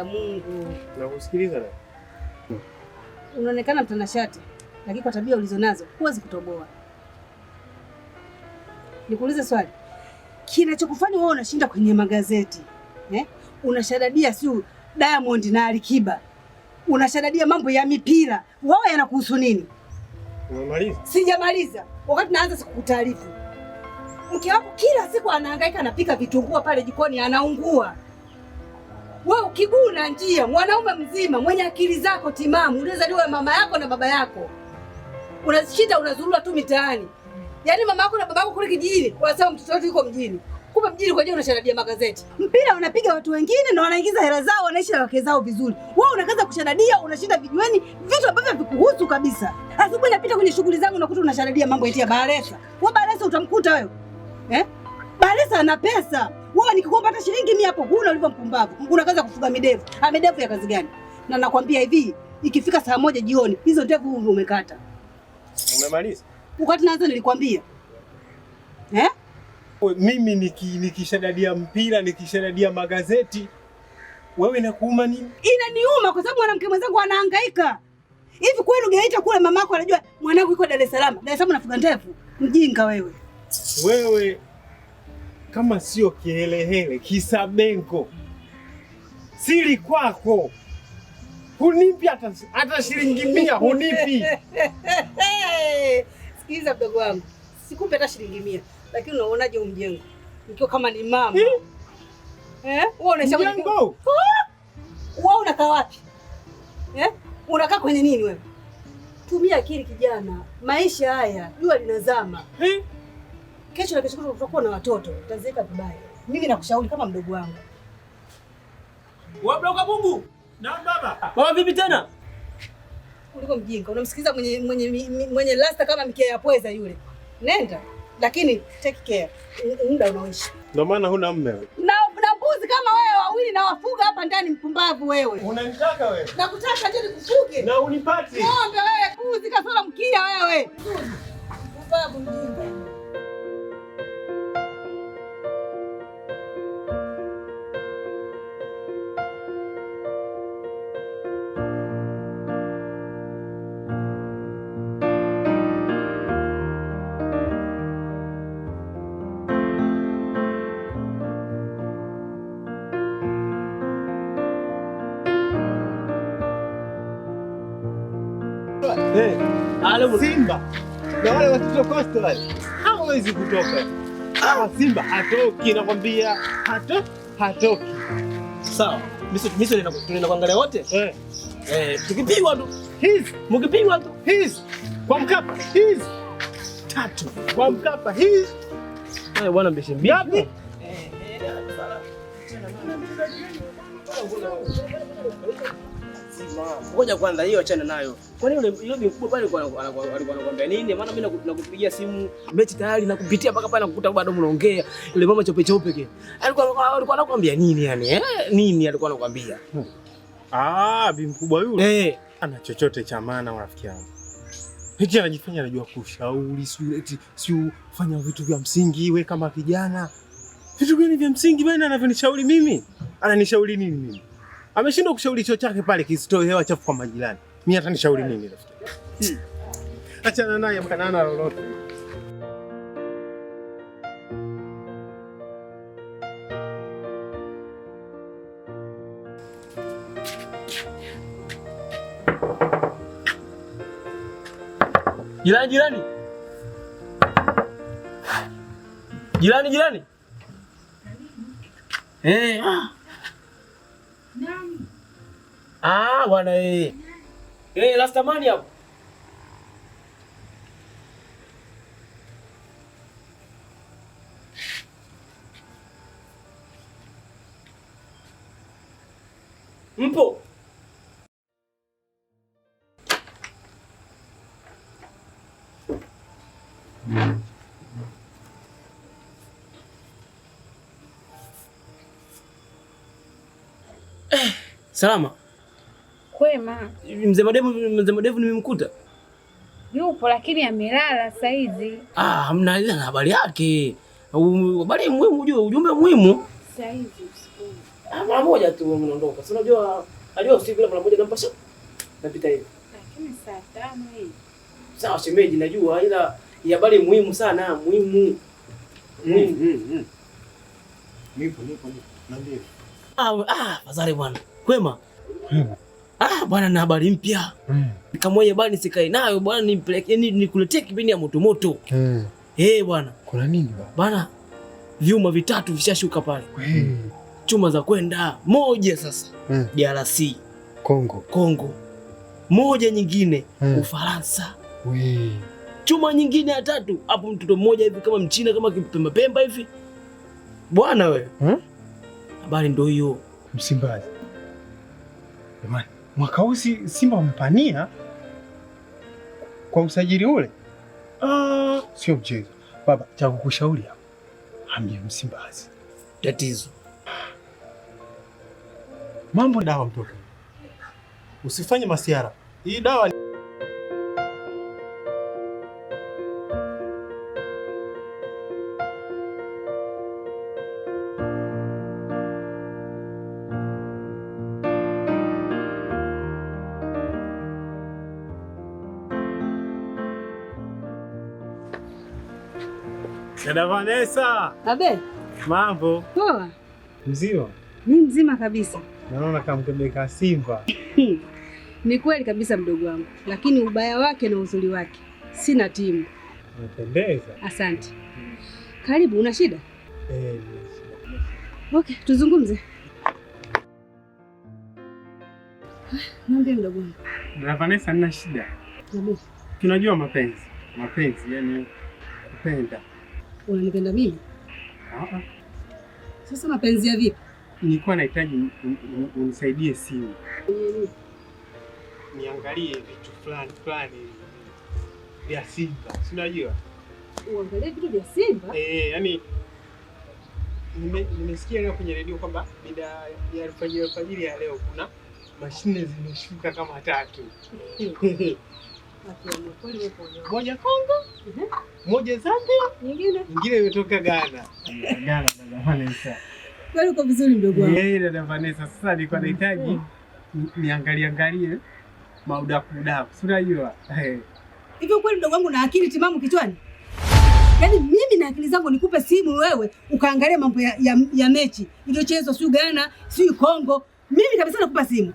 ya Mungu. Nakusikiliza na. Unaonekana mtanashati, lakini kwa tabia ulizonazo huwezi kutoboa. Nikuulize swali. Kinachokufanya wewe unashinda kwenye magazeti, unashadadia siu Diamond na Alikiba. Unashadadia mambo ya mipira. Wewe yanakuhusu nini? Umemaliza? Sijamaliza. Wakati naanza sikukutaarifu. Mke wako kila siku anahangaika anapika vitumbua pale jikoni anaungua. Wewe ukiguna njia, mwanaume mzima mwenye akili zako timamu, unazaliwa mama yako na baba yako. Unashinda unazurura tu mitaani. Yaani mama yako na baba yako kule kijijini, wanasema mtoto wetu yuko mjini. Kumbe mjini kwa nini unashadadia magazeti? Mpira unapiga watu wengine na wanaingiza hela zao, wanaishi na wake zao vizuri. Wewe unakaza kushadadia, unashinda vijiweni, vitu ambavyo vikuhusu kabisa. Asubuhi napita kwenye shughuli zangu nakuta unashadadia mambo eti ya Baresa. Wewe Baresa utamkuta wewe. Baresa ana pesa. Wewe nikikuomba hata shilingi 100 hapo huna, ulivyo mpumbavu. Unakaza kufuga midevu. Midevu ya kazi gani? Na nakwambia hivi, ikifika saa 1 jioni, hizo ndevu umekata. Umemaliza? Wakati naanza nilikwambia. Mimi nikishadadia mpira, nikishadadia magazeti, wewe inakuuma nini? Inaniuma kwa sababu mwanamke mwenzangu anahangaika. Hivi kwenu Geita kule mamako anajua mwanangu yuko Dar es Salaam. Dar es Salaam nafuga ndevu. Mjinga wewe. Wewe kama sio kihelehele, kisabenko. Siri kwako. Hunipi hata shilingi 100 hunipi. Sikiza mdogo wangu. Sikupe hata shilingi 100. Lakini unaonaje mjengo? Nikiwa kama ni mama. Wewe unashauri mjengo? Wewe unakaa wapi? Unakaa kwenye nini wewe? Tumia akili kijana. Maisha haya jua linazama. Kesho na kesho tutakuwa na watoto. Utazeeka vibaya. Mimi nakushauri kama mdogo wangu. Wewe bloka bubu. Na baba. Baba vipi tena? Uliko mjinga. Unamsikiliza mwenye lasta kama mkia ya pweza yule. Nenda. Lakini take care. Muda unaoishi. Ndio maana huna mume wewe. Na mbuzi kama wewe wawili na wafuga hapa ndani, mpumbavu wewe. Unanitaka wewe? Nakutaka ndio nikufuge. Na unipati. Ng'ombe wewe, mbuzi kasoro mkia wewe. Mpumbavu mjinga. Simba na wale watoto Costa wale hawezi kutoka. Simba hatoki, nakwambia hatoki. Sawa. Mimi tunaenda kuangalia wote? Tukipigwa tu. Mkipigwa tu. Kwa Mkapa. 3. Kwa Mkapa. Bwana mbeshe mbiapi? Ngoja kwanza hiyo achana nayo. Kwani yule mkubwa pale alikuwa anakuambia nini? Maana mimi nakupigia simu mechi tayari nakupitia mpaka pale nakukuta bado mnaongea. Yule mama chope kile. Alikuwa anakuambia nini yani? Nini alikuwa anakuambia? Bi mkubwa yule. Ana chochote cha maana rafiki yangu. Hiki anajifanya anajua kushauri, sio fanya vitu vya msingi wewe kama kijana. Vitu gani vya msingi bwana anavyonishauri mimi? Ananishauri nini mimi? Ameshindwa kushauri chochote chake pale kisitoe hewa chafu kwa majirani. Mimi hata nishauri nini rafiki? Achana naye mkanana lolote. Jirani. Bwana last money hapo. Mpo? Salama. Kwema. Mzee Madevu nimemkuta. Yupo lakini amelala sasa hizi. Hamna ile habari yake. Habari muhimu, ujumbe muhimu. Sasa hizi usiku. Mara moja tu mnaondoka. Si unajua usiku mara moja nampa shop. Napita hivi. Lakini saa 5 hii. Sawa shemeji, najua ila habari muhimu sana, muhimu. Nipo. Niambie. Fadhali bwana. Kwema? Bwana na habari mpya. Kama hiyo bwana sikae nayo bwana, nimpeleke nikuletee kipindi ya moto moto. Bwana. Kuna nini bwana? Bwana vyuma 3 vishashuka pale. Chuma za kwenda moja sasa. DRC. Kongo. Moja nyingine Ufaransa. Chuma nyingine ya 3 hapo, mtoto mmoja hivi kama mchina kama Pemba hivi. Bwana wewe. Habari ndio hiyo. Msimbazi. Jamani, mwaka huu Simba wamepania kwa usajili ule. Sio mchezo. Baba, cha kukushauri hapo. Hamia Msimbazi. Tatizo. Mambo dawa mtoto. Usifanye masiara. Hii dawa Dada Vanessa. Abe. Mambo. Poa. Mzima? Ni mzima kabisa. Naona kamkebeka Simba. Ni kweli kabisa mdogo wangu, lakini ubaya wake na uzuri wake sina timu. Unapendeza. Asante. Karibu, una shida? Nina shida. Okay, tuzungumze. Niambie mdogo wangu. Dada Vanessa, nina shida. Tunajua mapenzi, yani kupenda. Unanipenda mimi? Sasa mapenzi ya vipi? Nilikuwa nahitaji unisaidie simu. Niangalie vitu fulani vya Simba. Si unajua? Uangalie vitu vya Simba? Yani nimesikia leo kwenye redio kwamba mida ya alfajiri ya leo kuna mashine zimeshuka kama 3. Moja Kongo, moja Zambia, nyingine imetoka Ghana. Dada Vanessa. Kwani uko vizuri mdogo wangu? Dada Vanessa, sasa nilikuwa nahitaji niangalie maudaku. Si unajua? Hivyo kweli mdogo wangu na akili timamu kichwani? Yaani mimi na akili zangu nikupe simu wewe ukaangalia mambo ya mechi iliyochezwa sio Ghana, sio Kongo. Mimi kabisa nakupa simu.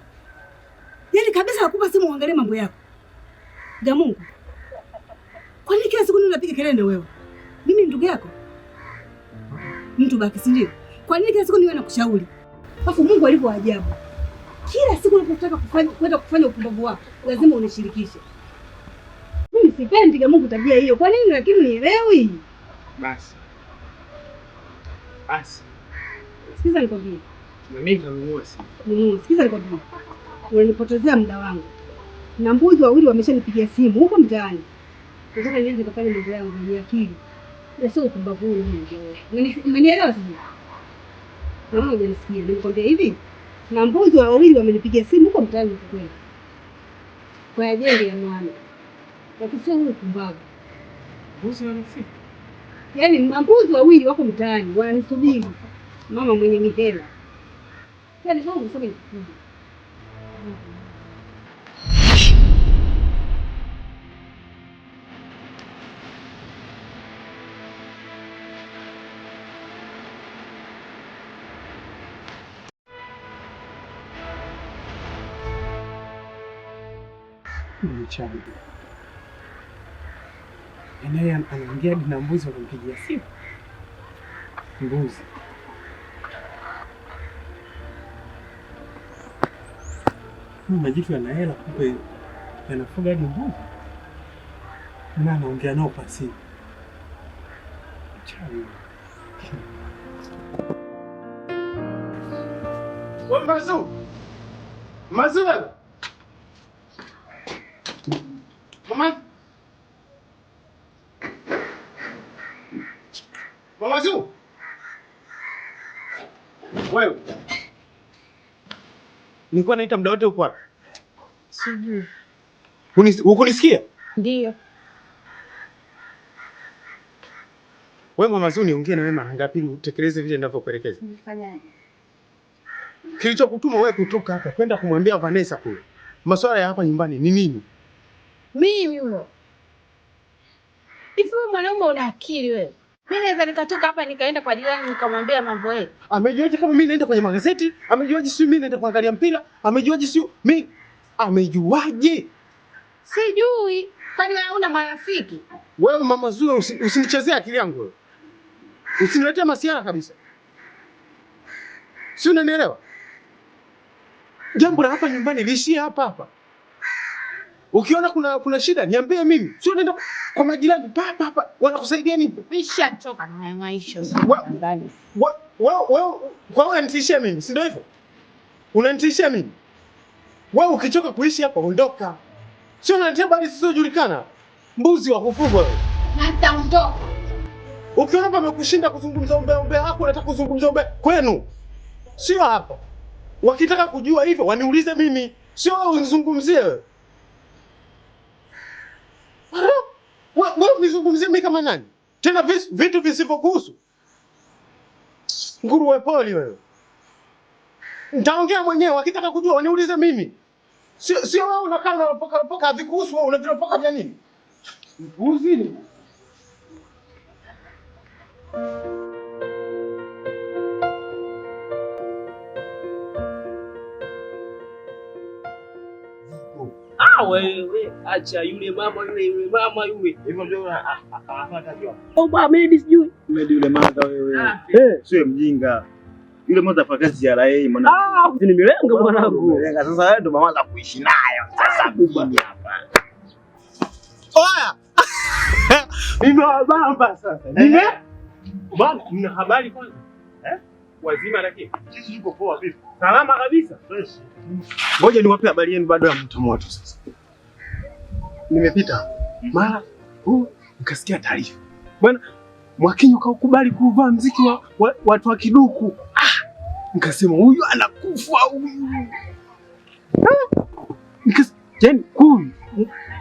Yaani kabisa nakupa simu uangalie mambo yako. Mungu. Kwa nini kila siku unapiga kelele wewe? Mimi ndugu yako? Mtu baki si ndio? Kwa nini kila siku niwe nakushauri? Alafu Mungu alivyo ajabu. Kila siku unapotaka kwenda kufanya upumbavu wako, lazima unishirikishe. Mimi sipendi Mungu tabia hiyo. Kwa nini lakini nielewi? Basi. Sikiza nikwambie. Mimi nitanunua simu. Sikiza nikwambie. Unanipotezea muda wangu. Na mbuzi wawili wameshanipigia simu huko mtaani. Nataka niende kufanya mambo yangu yenye akili. Na sio upumbavu huu mimi. Umenielewa sasa? Kama unanisikia, nikwambia hivi. Na mbuzi wawili wamenipigia simu huko mtaani kweli. Kwa ajili ya mwana. Lakini sio upumbavu. Mbuzi wanafika. Yaani mbuzi wawili wako mtaani wananisubiri. Mama mwenye mihela. Yaani sio unasema hivi. Mchana. Yeye anaongea na mbuzi wanampigia simu. Mbuzi. Majitu yana hela kumbe yanafuga hadi mbuzi. Na anaongea nao kwa simu. Mchana. Mazu. Mama Zu. Wewe. Nilikuwa naita muda wote uko wapi? Sijui. Ukunisikia? Ndio. Wewe Mama Zu, niongee na wewe mara ngapi utekeleze vile ninavyokuelekeza? Nifanyaje? kilichokutuma wewe kutoka hapa kwenda kumwambia Vanessa kule masuala ya hapa nyumbani ni nini? Mimi huyo. Hivi wewe mwanaume una akili wewe? Mimi naweza nikatoka hapa nikaenda kwa jirani nikamwambia mambo yake. Amejuaje kama mimi naenda kwenye magazeti? Amejuaje si mimi naenda kuangalia mpira? Amejuaje si mimi? Amejuaje? Sijui. Kwani wewe una marafiki? Wewe mama Zura usinichezee akili yangu wewe. Usiniletee masiara kabisa. Si unanielewa? Jambo la hapa nyumbani liishie hapa hapa. Ukiona kuna shida niambie mimi. Sio nenda kwa majirani hapa. Wanakusaidia nini? Nishachoka na maisha ndani. Wewe unanitishia mimi, si ndio hivyo? Unanitishia mimi. Wewe ukichoka kuishi hapa ondoka. Sio unanitia bali sisiojulikana. Mbuzi wa kufugwa wewe. Nataondoka. Ukiona pamekushinda kuzungumza umbea wako unataka kuzungumza umbea kwenu. Sio hapa. Wakitaka kujua hivyo waniulize mimi. Sio wewe unizungumzie wewe. Wewe unizungumzie mimi kama nani? Tena vitu visivyokuhusu. Nguruwe poli wewe. Nitaongea mwenyewe wakitaka kujua waniulize mimi. Sio wewe unakaa unapoka vikuhusu wewe unavipoka vya nini? Mbuzi ni. Wewe acha yule mama yule. Hivyo ndio anapata jua. Baba Medi sijui. Medi yule manga wewe. Sio mjinga. Yule mmoja afakazi ya RA mwana. Ni milenga mwanangu. Milenga sasa wewe ndio mama kuishi nayo. Sasa mjini hapa. Oya. Nimewabamba sasa. Bwana, mna habari kwanza? Wazima lakini. Sisi tuko poa vipi? Salama kabisa. Fresh. Ngoja niwape habari yenu bado ya mtamoto sasa. Nimepita mara nikasikia taarifa. Bwana Mwakinyo kaukubali kuvaa mziki wa watu wa kiduku. Nikasema huyu anakufa huyu. Yaani huyu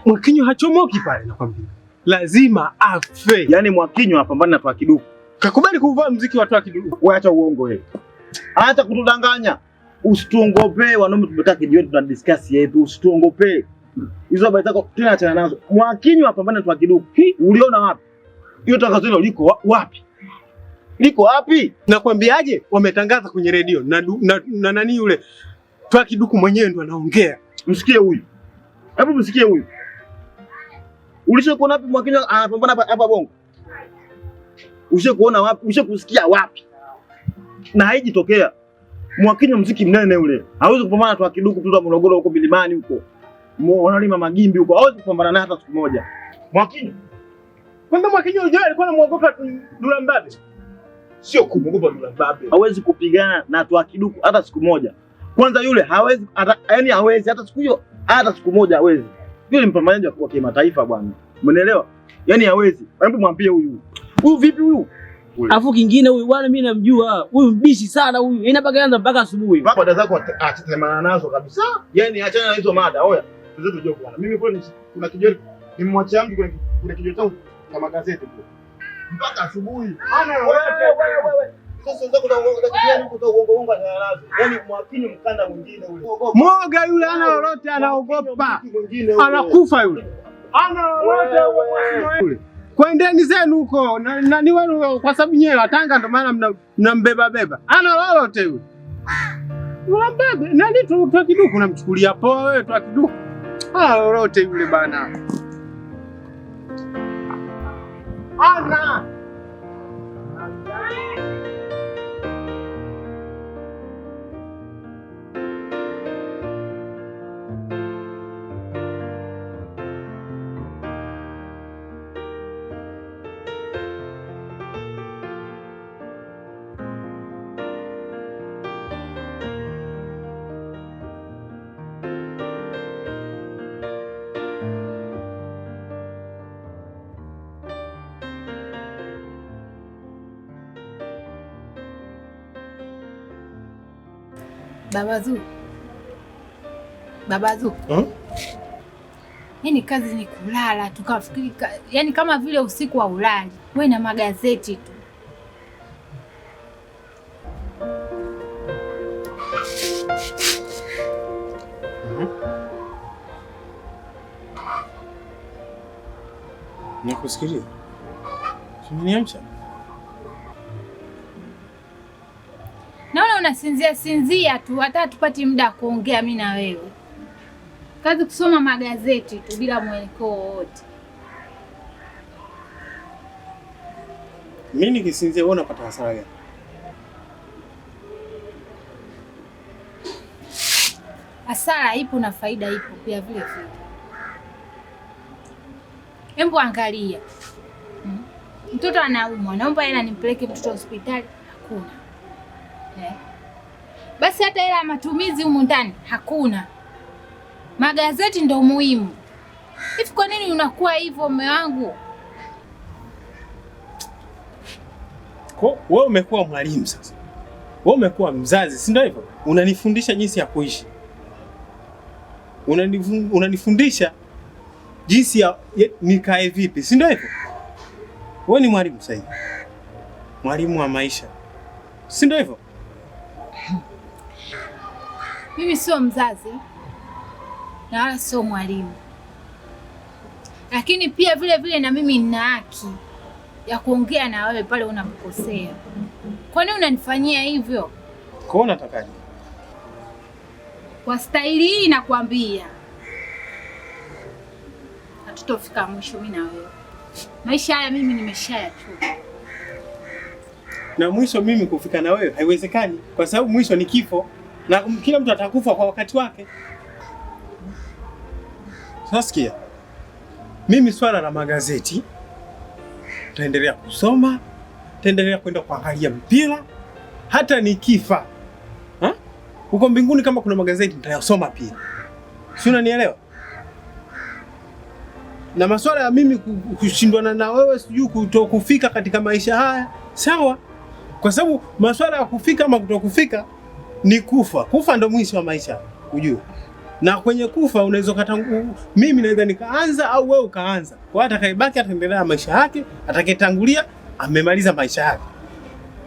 Mwakinyo hachomoki pale nakwambia. Lazima afe. Yaani Mwakinyo apambane na watu wa kiduku. Kakubali kuvaa mziki wa watu wa kiduku. Wewe acha uongo wewe. Acha kutudanganya. Usituongope wanaume tumekaa kijiweni tuna discuss yetu. Usituongope. Hizo habari zako tena achana nazo. Mwakinyo apambane na watu wa kiduku. Uliona wapi? Hiyo tangazo hilo liko wapi? Liko wapi? Nakwambiaje? Wametangaza kwenye redio na nani yule Twa Kiduku mwenyewe ndo anaongea. Msikie huyu. Hebu msikie huyu. Ulishakuona wapi Mwakinyo anapambana hapa Bongo? Ushakuona wapi? Ushakusikia wapi? Na haijitokea. Mwakinyo mziki mnene ule. Hawezi kupambana na Twa Kiduku tu Morogoro huko milimani huko. Wanalima magimbi huko. Hawezi kupambana naye hata siku moja. Mwakinyo. Kwanza Mwakinyo yeye alikuwa anamuogopa Dula Mbabe. Sio kumuogopa Dula Mbabe. Hawezi kupigana na Twa Kiduku hata siku moja. Kwanza yule hawezi yaani hawezi hata siku hiyo hata siku moja hawezi. Yule mpambanaji wa kimataifa bwana. Umeelewa? Yaani hawezi. Hebu mwambie huyu. Huyu vipi huyu? Afu kingine huyu bwana mimi namjua. Huyu mbishi sana huyu. Inapaka anza mpaka asubuhi. Mada zako atemana nazo kabisa. Yaani achana na hizo mada. Oya. Tuzetu joke bwana. Mimi kule kuna kijeli nimemwachia mtu kuna kijeli changu kama gazeti kule. Mpaka asubuhi. Wewe. Sasa unataka kuongoza kijeli huko uongo nazo. Yaani Mwakinyo mkanda mwingine ule. Mwoga yule ana lolote anaogopa. Anakufa yule. Ana lolote yule. Kwendeni zenu huko na ni wenu kwa sababu nyewe Watanga ndio maana mnambeba beba. Ana lolote yule. Unambebe nani Twa Kiduku unamchukulia poa wewe Twa Kiduku. Ana lolote yule bana. Ana. Babazu. Yaani kazi ni kulala tukafikiri yaani kama vile usiku wa ulali. Wewe na magazeti tu. Nikusikilize. Umeniamsha? Naona unasinzia tu, hata hatupati muda wa kuongea mimi na wewe. Kazi kusoma magazeti tu bila mwelekeo wowote. Mimi nikisinzia wewe unapata hasara gani? Hasara ipo na faida ipo pia vile vile. Hebu angalia. Mtoto anaumwa, naomba hela nimpeleke mtoto hospitali, hakuna. Basi hata hela ya matumizi humu ndani hakuna. Magazeti ndo muhimu. Hivi kwa nini unakuwa hivyo mume wangu? Kwa wewe umekuwa mwalimu sasa. Wewe umekuwa mzazi, si ndio hivyo? Unanifundisha jinsi ya kuishi. Unanifundisha jinsi ya nikae vipi, si ndio hivyo? Wewe ni mwalimu sasa hivi. Mwalimu wa maisha. Si ndio hivyo? Mimi sio mzazi na wala sio mwalimu. Lakini pia vile vile na mimi nina haki ya kuongea na wewe pale unapokosea. Kwa nini unanifanyia hivyo? Kwa unatakaje? Kwa staili hii nakwambia. Hatutofika mwisho mimi na wewe. Maisha haya mimi nimeshayachoka. Na mwisho mimi kufika na wewe haiwezekani kwa sababu mwisho ni kifo na kila mtu atakufa kwa wakati wake. Sasa sikia. Mimi swala la magazeti taendelea kusoma, taendelea kwenda kuangalia mpira hata nikifa. Huko mbinguni kama kuna magazeti nitayasoma pia. Si unanielewa? Na masuala ya mimi kushindwana na wewe sijui kutokufika katika maisha haya, sawa? Kwa sababu masuala ya kufika ama kutokufika ni kufa. Kufa ndo mwisho wa maisha, ujue. Na kwenye kufa unaweza mimi naweza nikaanza au wewe ukaanza. Kwa hata atakayebaki ataendelea na maisha yake, atakayetangulia amemaliza maisha yake.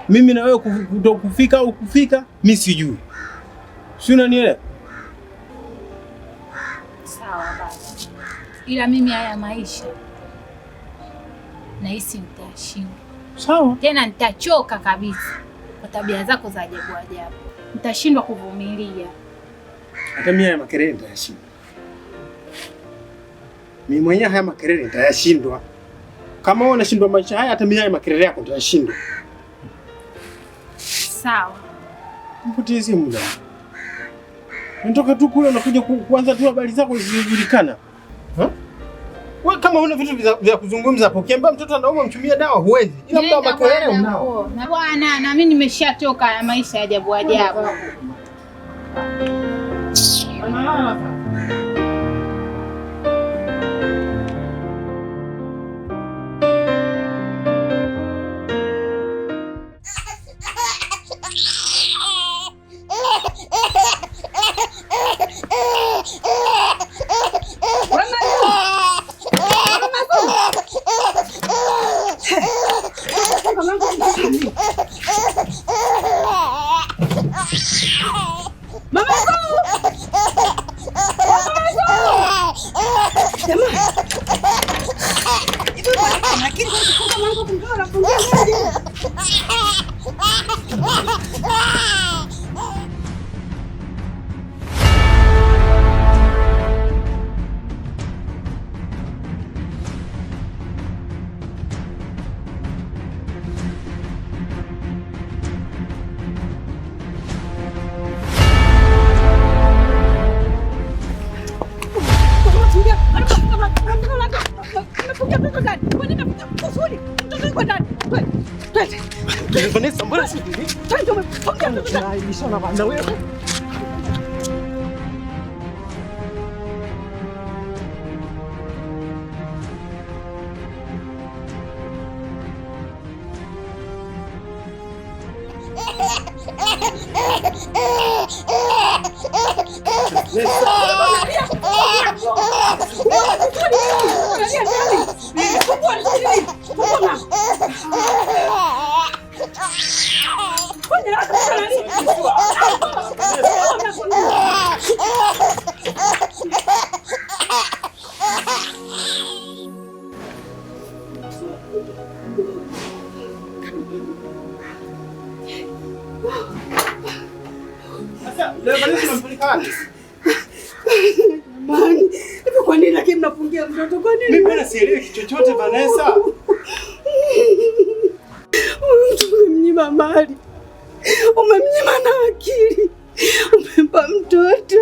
Mimi na wewe kutokufika au kufika, mimi sijui. Si unanielewa? Sawa basi. Ila mimi haya maisha nahisi nitashindwa. Sawa. Tena nitachoka kabisa kwa tabia zako za ajabu ajabu. Nitashindwa kuvumilia. Hata mimi haya makelele nitayashindwa. Mimi mwenyewe haya makelele nitayashindwa. Kama wewe unashindwa maisha haya, hata mimi haya makelele yako nitayashindwa. Sawa. Mpoteze muda. Nitoka tu kule unakuja kuanza tu habari zako zisizojulikana. Wewe kama una vitu vya kuzungumza hapo, kiambia mtoto anaumwa mchumia dawa huwezi. Ila muda wa makelele unao. Na bwana, na mimi nimeshatoka ya maisha ya ajabu ajabu. Vanessa, mbona si hivi? Twende umefunga mtoto. Nishana bana wewe. Sasa leo Vanessa unampeleka wapi? Jamani, hivi kwa nini lakini mnafungia mtoto kwa nini? Mimi bwana sielewi kitu chochote Vanessa. Mtu umemnyima mali. Umemnyima na akili. Umempa mtoto.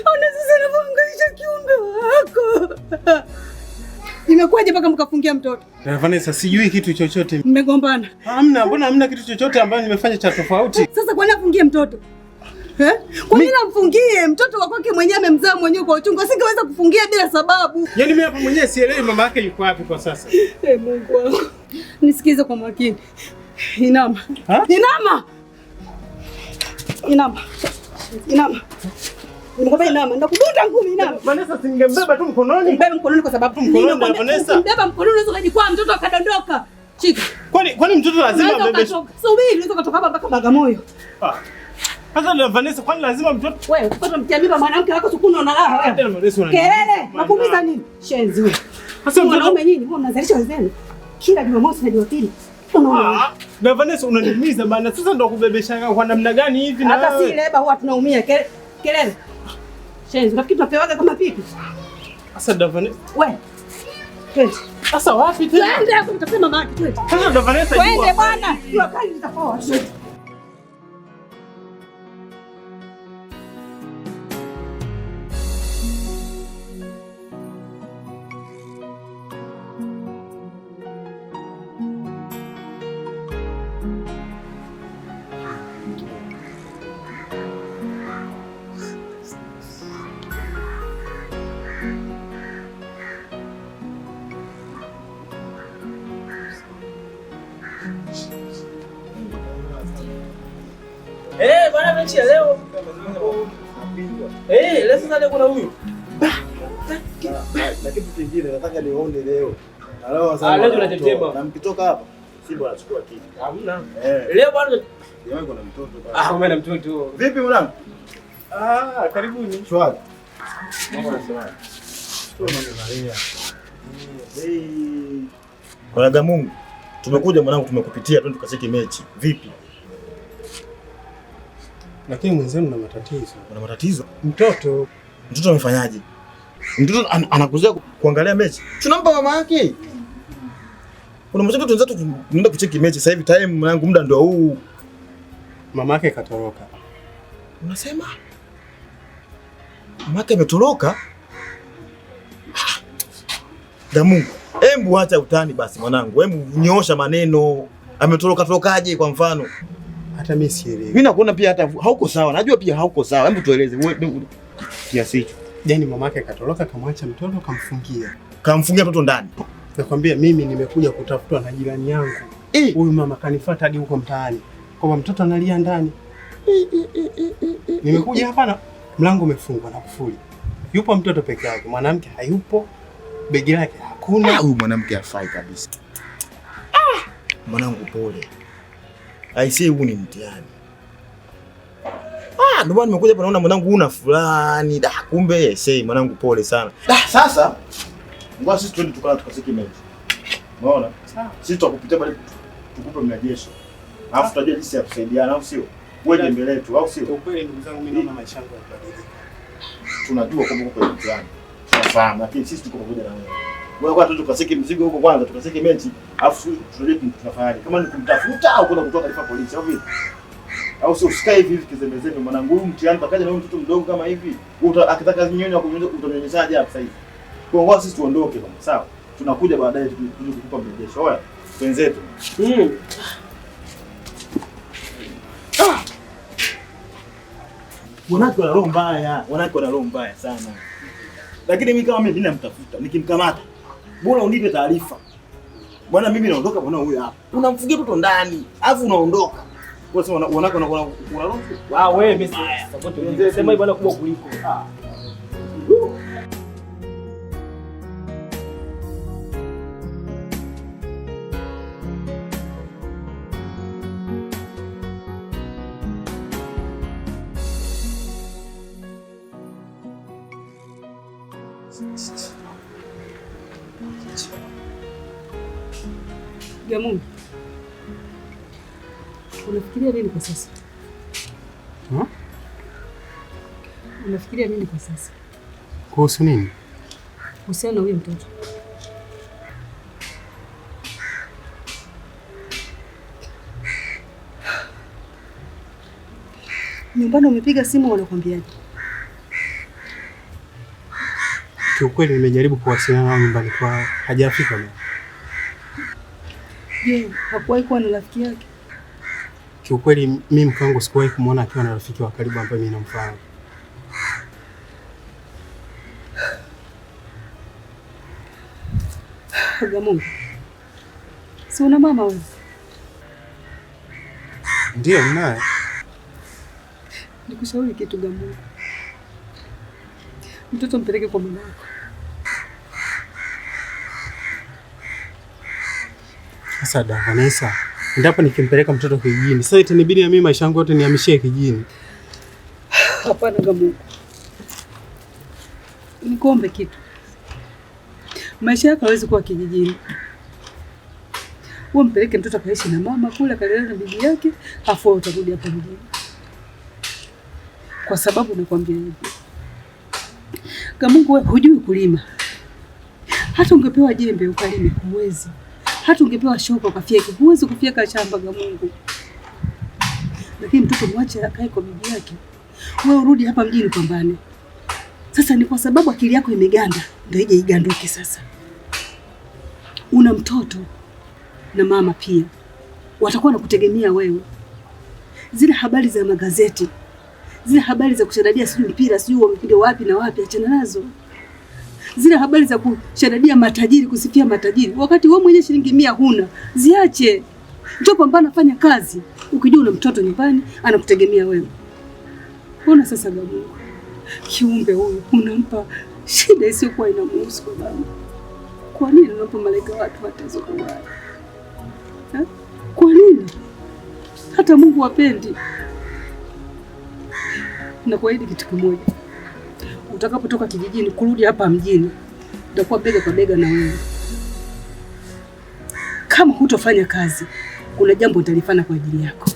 Ona sasa anahangaisha kiumbe wako. Imekuwaje mpaka mkafungia mtoto? Na Vanessa sijui kitu chochote. Mmegombana? Hamna, mbona hamna kitu chochote ambacho nimefanya cha tofauti? Sasa kwa nini afungie mtoto? Kwa nini amfungie? Mtoto wa kwake mwenyewe amemzaa mwenyewe kwa uchungu. Asingeweza kufungia bila sababu. Yaani mimi hapa mwenyewe sielewi mama yake yuko wapi kwa sasa. Mungu wangu. Nisikize kwa makini. Inama. Inama. Inama. Inama. Nimekwambia inama, ndakudunda ngumi inama. Vanessa singembeba tu mkononi. Mbeba mkononi kwa sababu mkononi na Vanessa. Mbeba mkononi unaweza kujikwaa mtoto akadondoka. Chika. Kwani mtoto lazima abebe? Subiri, unaweza kutoka hapa mpaka Bagamoyo. Sasa na Vanessa kwani lazima mtoto? Wewe, mtoto mtiamimba mwanamke wako sukuni unalala wewe. Kelele, nakuuliza nini? Shenzi wewe. Sasa mwanaume nyinyi, mbona mnazalisha wenzenu? Kila Jumamosi na Jumapili. Na Vanessa unaniumiza bana. Sasa ndo kubebeshana kwa namna gani hivi na hata si leba huwa tunaumia. Kelele. Shenzi, nafikiri tunapewaga kama pipi. Sasa ndo Vanessa. Wewe. Twende. Sasa wapi tena? Twende hapo mtasema mama yake twende. Sasa ndo Vanessa. Twende bwana. Jua kali litapoa. Bwana mechi ya leo. Leo sasa leo kuna huyu. Na kitu kingine nataka nione leo. Na leo sasa. Leo tunatetema. Na mkitoka hapa, Simba anachukua kitu. Hamna. Leo bwana Jamaa kuna mtoto bwana. Wewe na mtoto. Vipi mwanangu? Karibuni. Shwari. Mambo yanasema. Kwa Mungu. Tumekuja mwanangu, tumekupitia twende tukacheki mechi. Vipi? Lakini mwenzenu na matatizo. Kuna matatizo? Mtoto amefanyaje? Mtoto anakuzea kuangalia mechi. Tunampa mama yake. Kuna mtoto tunataka tunaenda kucheki mechi sasa hivi, time mwanangu, muda ndio huu. Mama yake katoroka. Unasema? Mama yake ametoroka? Mungu. Embu acha utani basi mwanangu. Embu nyoosha maneno. Ametoroka tokaje kwa mfano? Hata mimi sielewi. Mimi nakuona pia hata hauko sawa. Najua pia hauko sawa. Hebu tueleze wewe kiasi hicho. Yaani mamake katoroka kamwacha mtoto kamfungia. Kamfungia mtoto ndani. Nakwambia mimi nimekuja kutafutwa na jirani yangu. Huyu mama kanifuata hadi huko mtaani. Kwamba mtoto analia ndani. Nimekuja hapa na mlango umefungwa na kufuli. Yupo mtoto peke yake. Mwanamke hayupo. Begi lake hakuna. Huyu mwanamke hafai kabisa. Mwanangu pole. Aisee, huu ni mtihani. Ndio maana nimekuja hapa naona mwanangu una fulani. Kumbe aisee mwanangu pole sana. Sasa ngoja sisi twende tukasiki mechi. Unaona? Sisi tutakupitia bali tukupe mrejesho. Alafu tutajua jinsi ya kusaidiana au sio? Wewe mbele yetu au sio? Kwa kweli ndugu zangu, mimi naona maisha yangu yanabadilika. Tunajua kwamba uko kwenye mtihani. Tunafahamu, lakini sisi tuko pamoja na wewe. Wewe kwa tu tukasiki mzigo huko kwanza, tukasiki mechi, alafu tunajua tunafanyaje. Kama ni kumtafuta au kwenda kutoa taarifa polisi au vipi? Au sio, usikae hivi kizembezembe mwanangu, huyu mtihani pakaje na huyu mtoto mdogo kama hivi. Akitaka nyonya utanyonyezaje hapa sasa hivi? Kwa hiyo sisi tuondoke bwana, sawa? Tunakuja baadaye tuje kukupa mrejesho. Oya, wenzetu. Wanawake wana roho mbaya sana. Lakini mimi kama mimi ninamtafuta, nikimkamata bora unipe taarifa. Bwana mimi naondoka bwana huyu hapa. Unamfungia mtoto ndani, alafu unaondoka. Wewe sema wanawake wana roho. Wewe mimi support sema bwana kubwa kuliko. Gamungu, unafikiria nini kwa sasa? Unafikiria nini kwa sasa? Kuhusu nini? Kuhusiana na huyu mtoto. Nyumbani umepiga simu wanakwambiaje? Kiukweli nimejaribu kuwasiliana nao nyumbani kwao, hajafika leo. Je, hakuwahi kuwa na rafiki yake? Kiukweli mimi mke wangu sikuwahi kumwona akiwa na rafiki wa karibu ambaye mimi namfahamu. Gamungu, si una mama wewe? Ndio, ninaye. Nikushauri kitu Gamungu. Mtoto mpeleke kwa mama yako. Sasa Vanessa, ndipo nikimpeleka mtoto kijijini. Sasa itanibidi na mimi maisha yangu yote nihamishie kijijini. Hapana Gamungu. Nikuombe kitu. Maisha yako hawezi kuwa kijijini. Wewe mpeleke mtoto kaishi na mama kule, kalelewa na bibi yake, afu utarudi hapa mjini. Kwa sababu nakwambia hivi. Gamungu, wewe hujui kulima. Hata ungepewa jembe ukalime huwezi. Hata ungepewa shoka ukafyeke huwezi kufyeka shamba Gamungu. Lakini mtoto mwache akae kwa bibi yake. Wewe urudi hapa mjini pambane. Sasa ni kwa sababu akili yako imeganda ndio ije iganduke sasa. Una mtoto na mama pia. Watakuwa nakutegemea wewe. Zile habari za magazeti, zile habari za kushadadia sijui mpira sijui wamepiga wapi na wapi, achana nazo. Zile habari za kushadadia matajiri, kusifia matajiri, wakati wewe mwenyewe shilingi 100 huna, ziache. Njoo pambana, fanya kazi. Ukijua una mtoto nyumbani, anakutegemea wewe. Ona sasa Gamungu, kiumbe huyu unampa shida isiyokuwa inamhusu kwa baba. Kwa nini unampa malaika watu mateso kwa haya? Kwa nini? Hata Mungu hapendi. Na kuahidi kitu kimoja. Utakapotoka kijijini kurudi hapa mjini, nitakuwa bega kwa bega na wewe. Kama hutofanya kazi, kuna jambo utalifanya kwa ajili yako.